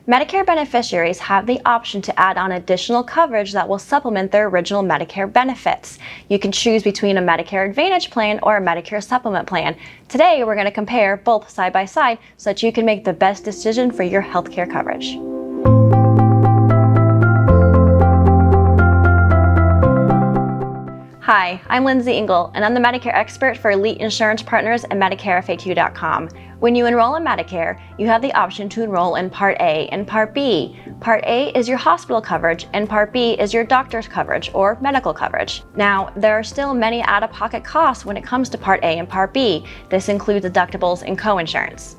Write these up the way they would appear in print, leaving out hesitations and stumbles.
Medicare beneficiaries have the option to add on additional coverage that will supplement their original Medicare benefits. You can choose between a Medicare Advantage plan or a Medicare Supplement plan. Today, we're going to compare both side by side so that you can make the best decision for your healthcare coverage. Hi, I'm Lindsay Engel, and I'm the Medicare expert for Elite Insurance Partners and MedicareFAQ.com. When you enroll in Medicare, you have the option to enroll in Part A and Part B. Part A is your hospital coverage, and Part B is your doctor's coverage or medical coverage. Now, there are still many out-of-pocket costs when it comes to Part A and Part B. This includes deductibles and coinsurance.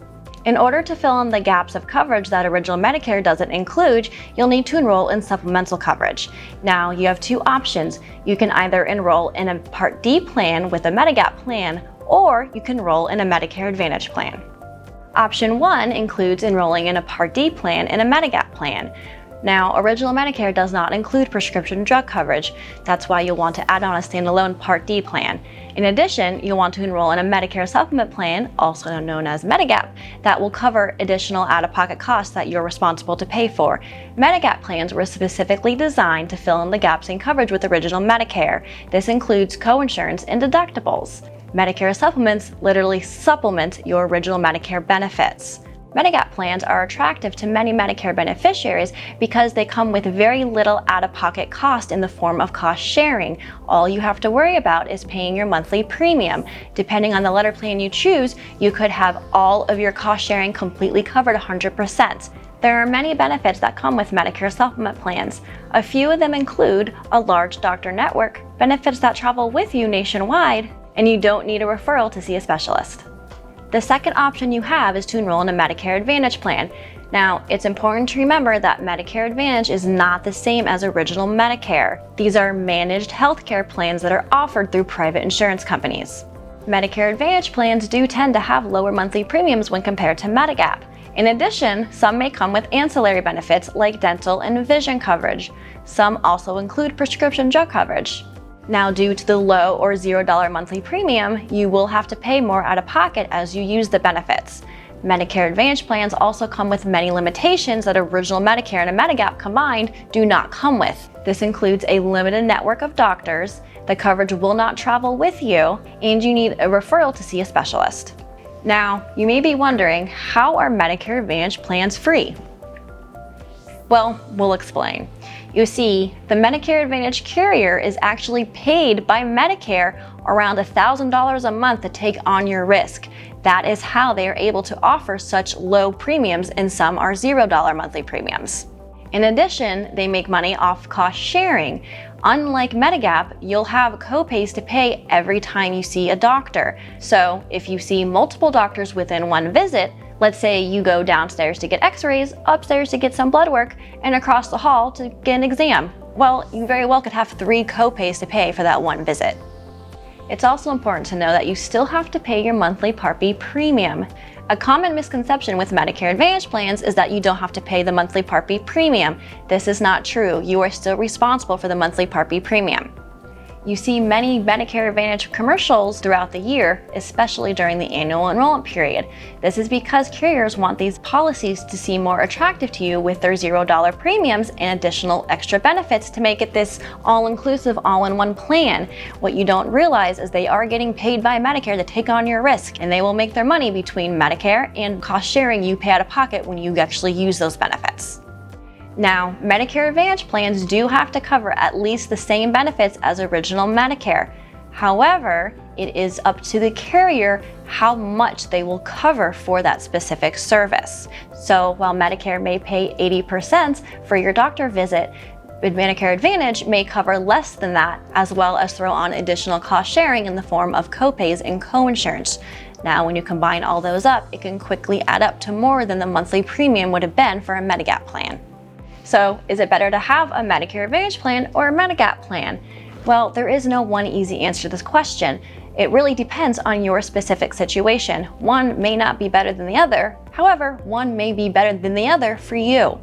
In order to fill in the gaps of coverage that original Medicare doesn't include, you'll need to enroll in supplemental coverage. Now, you have two options. You can either enroll in a Part D plan with a Medigap plan, or you can enroll in a Medicare Advantage plan. Option 1 includes enrolling in a Part D plan and a Medigap plan. Now, original Medicare does not include prescription drug coverage. That's why you'll want to add on a standalone Part D plan. In addition, you'll want to enroll in a Medicare Supplement plan, also known as Medigap, that will cover additional out-of-pocket costs that you're responsible to pay for. Medigap plans were specifically designed to fill in the gaps in coverage with original Medicare. This includes coinsurance and deductibles. Medicare supplements literally supplement your original Medicare benefits. Medigap plans are attractive to many Medicare beneficiaries because they come with very little out-of-pocket cost in the form of cost sharing. All you have to worry about is paying your monthly premium. Depending on the letter plan you choose, you could have all of your cost sharing completely covered 100%. There are many benefits that come with Medicare supplement plans. A few of them include a large doctor network, benefits that travel with you nationwide, and you don't need a referral to see a specialist. The second option you have is to enroll in a Medicare Advantage plan. Now, it's important to remember that Medicare Advantage is not the same as original Medicare. These are managed healthcare plans that are offered through private insurance companies. Medicare Advantage plans do tend to have lower monthly premiums when compared to Medigap. In addition, some may come with ancillary benefits like dental and vision coverage. Some also include prescription drug coverage. Now, due to the low or $0 monthly premium, you will have to pay more out of pocket as you use the benefits. Medicare Advantage plans also come with many limitations that original Medicare and a Medigap combined do not come with. This includes a limited network of doctors, the coverage will not travel with you, and you need a referral to see a specialist. Now, you may be wondering, how are Medicare Advantage plans free? Well, we'll explain. You see, the Medicare Advantage carrier is actually paid by Medicare around $1,000 a month to take on your risk. That is how they are able to offer such low premiums, and some are $0 monthly premiums. In addition, they make money off cost sharing. Unlike Medigap, you'll have co-pays to pay every time you see a doctor. So if you see multiple doctors within one visit, let's say you go downstairs to get x-rays, upstairs to get some blood work, and across the hall to get an exam. Well, you very well could have 3 co-pays to pay for that one visit. It's also important to know that you still have to pay your monthly Part B premium. A common misconception with Medicare Advantage plans is that you don't have to pay the monthly Part B premium. This is not true. You are still responsible for the monthly Part B premium. You see many Medicare Advantage commercials throughout the year, especially during the annual enrollment period. This is because carriers want these policies to seem more attractive to you with their $0 premiums and additional extra benefits to make it this all-inclusive, all-in-one plan. What you don't realize is they are getting paid by Medicare to take on your risk, and they will make their money between Medicare and cost sharing you pay out of pocket when you actually use those benefits. Now, Medicare Advantage plans do have to cover at least the same benefits as original Medicare. However, it is up to the carrier how much they will cover for that specific service. So while Medicare may pay 80% for your doctor visit, Medicare Advantage may cover less than that, as well as throw on additional cost sharing in the form of copays and coinsurance. Now, when you combine all those up, it can quickly add up to more than the monthly premium would have been for a Medigap plan. So, is it better to have a Medicare Advantage plan or a Medigap plan? Well, there is no one easy answer to this question. It really depends on your specific situation. One may not be better than the other. However, one may be better than the other for you.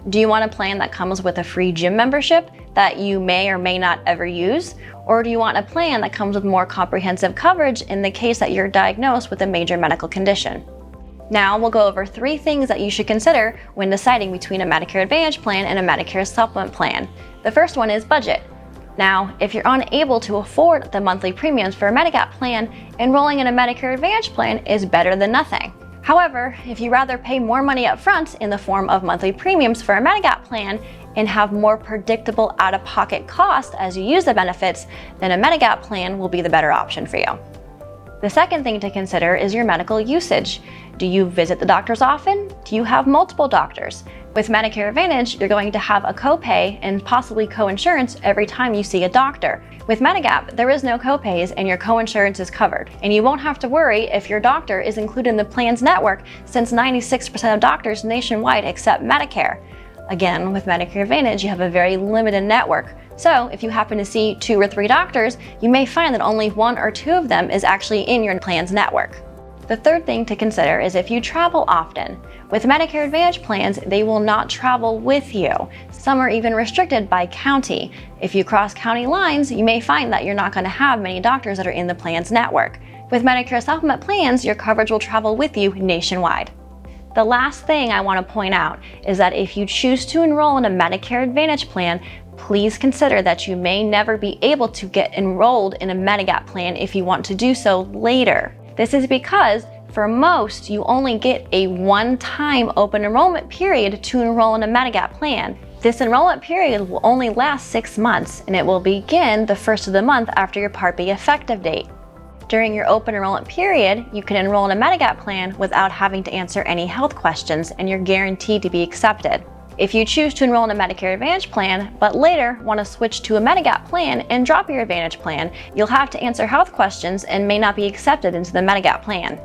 Do you want a plan that comes with a free gym membership that you may or may not ever use? Or do you want a plan that comes with more comprehensive coverage in the case that you're diagnosed with a major medical condition? Now we'll go over 3 things that you should consider when deciding between a Medicare Advantage plan and a Medicare Supplement plan. The first one is budget. Now, if you're unable to afford the monthly premiums for a Medigap plan, enrolling in a Medicare Advantage plan is better than nothing. However, if you rather pay more money up front in the form of monthly premiums for a Medigap plan and have more predictable out-of-pocket costs as you use the benefits, then a Medigap plan will be the better option for you. The second thing to consider is your medical usage. Do you visit the doctors often? Do you have multiple doctors? With Medicare Advantage, you're going to have a copay and possibly coinsurance every time you see a doctor. With Medigap, there is no copays and your coinsurance is covered. And you won't have to worry if your doctor is included in the plan's network, since 96% of doctors nationwide accept Medicare. Again, with Medicare Advantage, you have a very limited network. So if you happen to see 2 or 3 doctors, you may find that only 1 or 2 of them is actually in your plan's network. The third thing to consider is if you travel often. With Medicare Advantage plans, they will not travel with you. Some are even restricted by county. If you cross county lines, you may find that you're not going to have many doctors that are in the plan's network. With Medicare Supplement plans, your coverage will travel with you nationwide. The last thing I want to point out is that if you choose to enroll in a Medicare Advantage plan, please consider that you may never be able to get enrolled in a Medigap plan if you want to do so later. This is because for most, you only get a one-time open enrollment period to enroll in a Medigap plan. This enrollment period will only last 6 months, and it will begin the first of the month after your Part B effective date. During your open enrollment period, you can enroll in a Medigap plan without having to answer any health questions, and you're guaranteed to be accepted. If you choose to enroll in a Medicare Advantage plan, but later want to switch to a Medigap plan and drop your Advantage plan, you'll have to answer health questions and may not be accepted into the Medigap plan.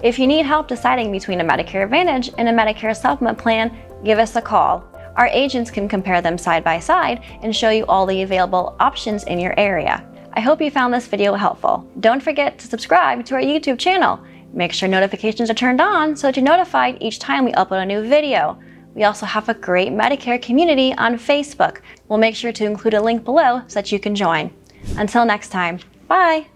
If you need help deciding between a Medicare Advantage and a Medicare Supplement plan, give us a call. Our agents can compare them side by side and show you all the available options in your area. I hope you found this video helpful. Don't forget to subscribe to our YouTube channel. Make sure notifications are turned on so that you're notified each time we upload a new video. We also have a great Medicare community on Facebook. We'll make sure to include a link below so that you can join. Until next time, bye!